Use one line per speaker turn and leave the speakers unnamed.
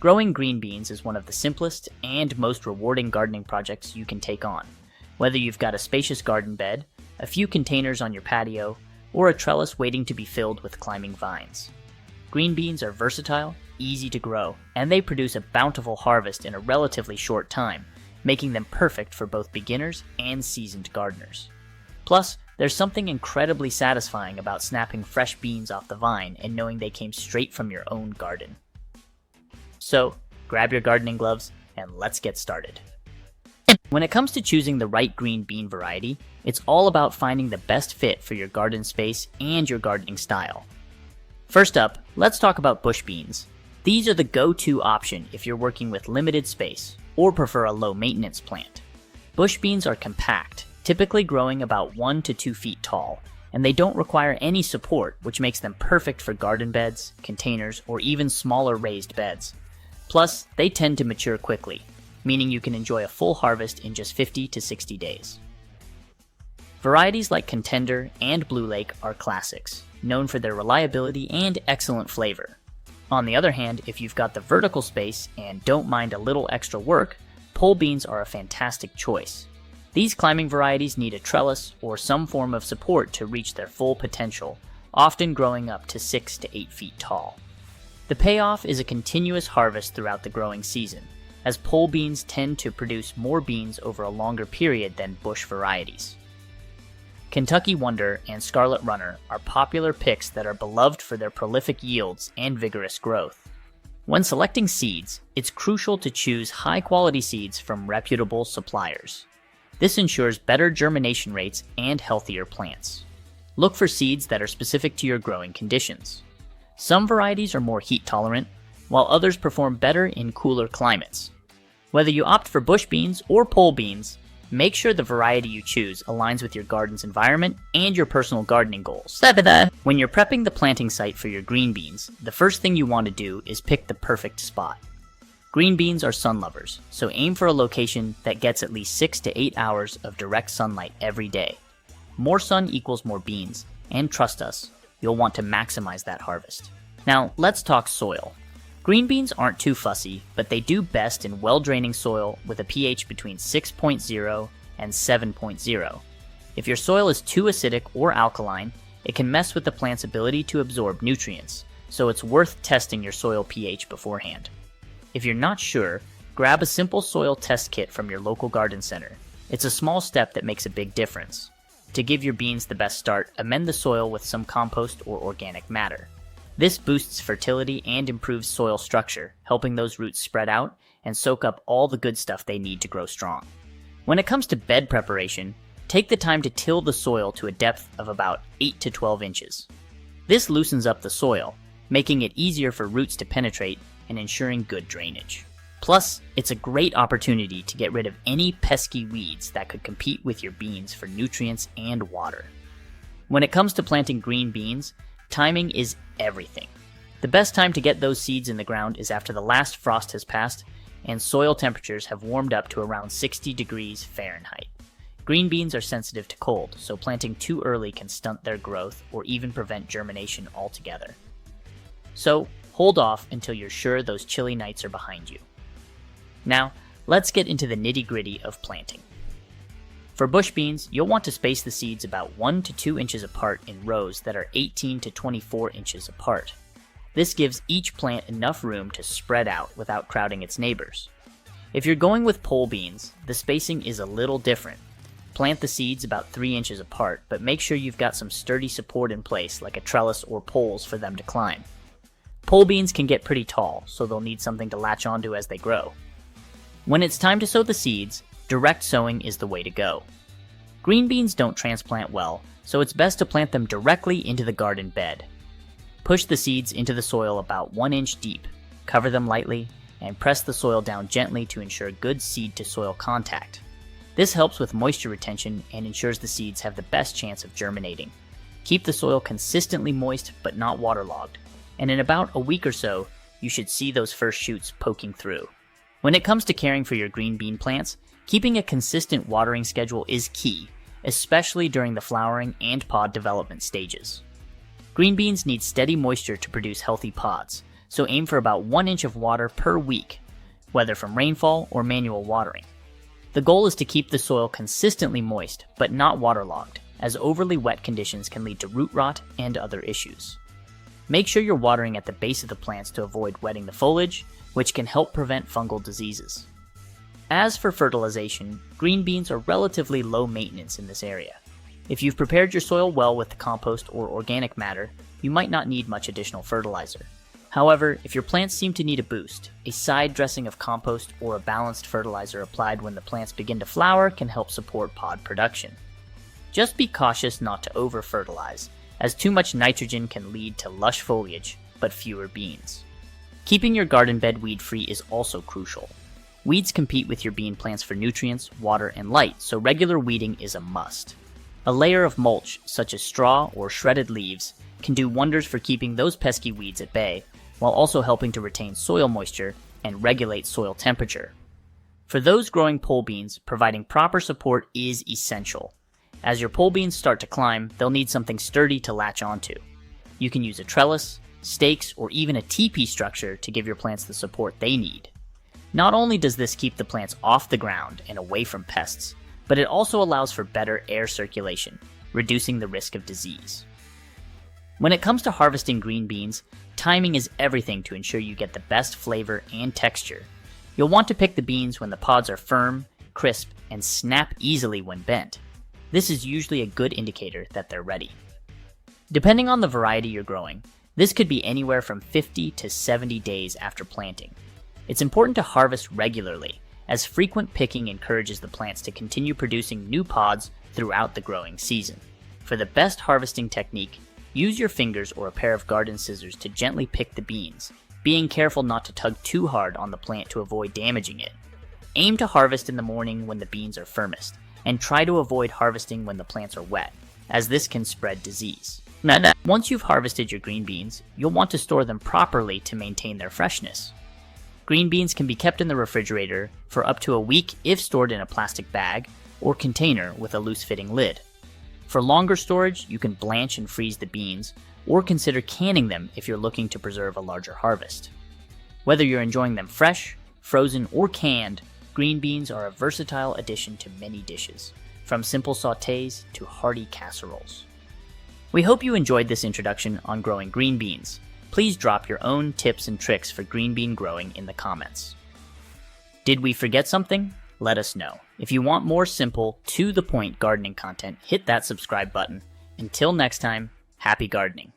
Growing green beans is one of the simplest and most rewarding gardening projects you can take on, whether you've got a spacious garden bed, a few containers on your patio, or a trellis waiting to be filled with climbing vines. Green beans are versatile, easy to grow, and they produce a bountiful harvest in a relatively short time, making them perfect for both beginners and seasoned gardeners. Plus, there's something incredibly satisfying about snapping fresh beans off the vine and knowing they came straight from your own garden. So, grab your gardening gloves and let's get started. When it comes to choosing the right green bean variety, it's all about finding the best fit for your garden space and your gardening style. First up, let's talk about bush beans. These are the go-to option if you're working with limited space or prefer a low-maintenance plant. Bush beans are compact, typically growing about 1 to 2 feet tall, and they don't require any support, which makes them perfect for garden beds, containers, or even smaller raised beds. Plus, they tend to mature quickly, meaning you can enjoy a full harvest in just 50 to 60 days. Varieties like Contender and Blue Lake are classics, known for their reliability and excellent flavor. On the other hand, if you've got the vertical space and don't mind a little extra work, pole beans are a fantastic choice. These climbing varieties need a trellis or some form of support to reach their full potential, often growing up to 6 to 8 feet tall. The payoff is a continuous harvest throughout the growing season, as pole beans tend to produce more beans over a longer period than bush varieties. Kentucky Wonder and Scarlet Runner are popular picks that are beloved for their prolific yields and vigorous growth. When selecting seeds, it's crucial to choose high-quality seeds from reputable suppliers. This ensures better germination rates and healthier plants. Look for seeds that are specific to your growing conditions. Some varieties are more heat tolerant, while others perform better in cooler climates. Whether you opt for bush beans or pole beans, make sure the variety you choose aligns with your garden's environment and your personal gardening goals. When you're prepping the planting site for your green beans, the first thing you want to do is pick the perfect spot. Green beans are sun lovers, so aim for a location that gets at least 6 to 8 hours of direct sunlight every day. More sun equals more beans, and trust us, you'll want to maximize that harvest. Now, let's talk soil. Green beans aren't too fussy, but they do best in well-draining soil with a pH between 6.0 and 7.0. If your soil is too acidic or alkaline, it can mess with the plant's ability to absorb nutrients, so it's worth testing your soil pH beforehand. If you're not sure, grab a simple soil test kit from your local garden center. It's a small step that makes a big difference. To give your beans the best start, amend the soil with some compost or organic matter. This boosts fertility and improves soil structure, helping those roots spread out and soak up all the good stuff they need to grow strong. When it comes to bed preparation, take the time to till the soil to a depth of about 8 to 12 inches. This loosens up the soil, making it easier for roots to penetrate and ensuring good drainage. Plus, it's a great opportunity to get rid of any pesky weeds that could compete with your beans for nutrients and water. When it comes to planting green beans, timing is everything. The best time to get those seeds in the ground is after the last frost has passed and soil temperatures have warmed up to around 60 degrees Fahrenheit. Green beans are sensitive to cold, so planting too early can stunt their growth or even prevent germination altogether. So, hold off until you're sure those chilly nights are behind you. Now, let's get into the nitty-gritty of planting. For bush beans, you'll want to space the seeds about 1 to 2 inches apart in rows that are 18 to 24 inches apart. This gives each plant enough room to spread out without crowding its neighbors. If you're going with pole beans, the spacing is a little different. Plant the seeds about 3 inches apart, but make sure you've got some sturdy support in place like a trellis or poles for them to climb. Pole beans can get pretty tall, so they'll need something to latch onto as they grow. When it's time to sow the seeds, direct sowing is the way to go. Green beans don't transplant well, so it's best to plant them directly into the garden bed. Push the seeds into the soil about 1 inch deep, cover them lightly, and press the soil down gently to ensure good seed-to-soil contact. This helps with moisture retention and ensures the seeds have the best chance of germinating. Keep the soil consistently moist but not waterlogged, and in about a week or so, you should see those first shoots poking through. When it comes to caring for your green bean plants, keeping a consistent watering schedule is key, especially during the flowering and pod development stages. Green beans need steady moisture to produce healthy pods, so aim for about 1 inch of water per week, whether from rainfall or manual watering. The goal is to keep the soil consistently moist, but not waterlogged, as overly wet conditions can lead to root rot and other issues. Make sure you're watering at the base of the plants to avoid wetting the foliage, which can help prevent fungal diseases. As for fertilization, green beans are relatively low maintenance in this area. If you've prepared your soil well with compost or organic matter, you might not need much additional fertilizer. However, if your plants seem to need a boost, a side dressing of compost or a balanced fertilizer applied when the plants begin to flower can help support pod production. Just be cautious not to over-fertilize, as too much nitrogen can lead to lush foliage, but fewer beans. Keeping your garden bed weed-free is also crucial. Weeds compete with your bean plants for nutrients, water, and light, so regular weeding is a must. A layer of mulch, such as straw or shredded leaves, can do wonders for keeping those pesky weeds at bay, while also helping to retain soil moisture and regulate soil temperature. For those growing pole beans, providing proper support is essential. As your pole beans start to climb, they'll need something sturdy to latch onto. You can use a trellis, stakes, or even a teepee structure to give your plants the support they need. Not only does this keep the plants off the ground and away from pests, but it also allows for better air circulation, reducing the risk of disease. When it comes to harvesting green beans, timing is everything to ensure you get the best flavor and texture. You'll want to pick the beans when the pods are firm, crisp, and snap easily when bent. This is usually a good indicator that they're ready. Depending on the variety you're growing, this could be anywhere from 50 to 70 days after planting. It's important to harvest regularly, as frequent picking encourages the plants to continue producing new pods throughout the growing season. For the best harvesting technique, use your fingers or a pair of garden scissors to gently pick the beans, being careful not to tug too hard on the plant to avoid damaging it. Aim to harvest in the morning when the beans are firmest, and try to avoid harvesting when the plants are wet, as this can spread disease. Once you've harvested your green beans, you'll want to store them properly to maintain their freshness. Green beans can be kept in the refrigerator for up to a week if stored in a plastic bag or container with a loose-fitting lid. For longer storage, you can blanch and freeze the beans, or consider canning them if you're looking to preserve a larger harvest. Whether you're enjoying them fresh, frozen, or canned, green beans are a versatile addition to many dishes, from simple sautés to hearty casseroles. We hope you enjoyed this introduction on growing green beans. Please drop your own tips and tricks for green bean growing in the comments. Did we forget something? Let us know. If you want more simple, to-the-point gardening content, hit that subscribe button. Until next time, happy gardening.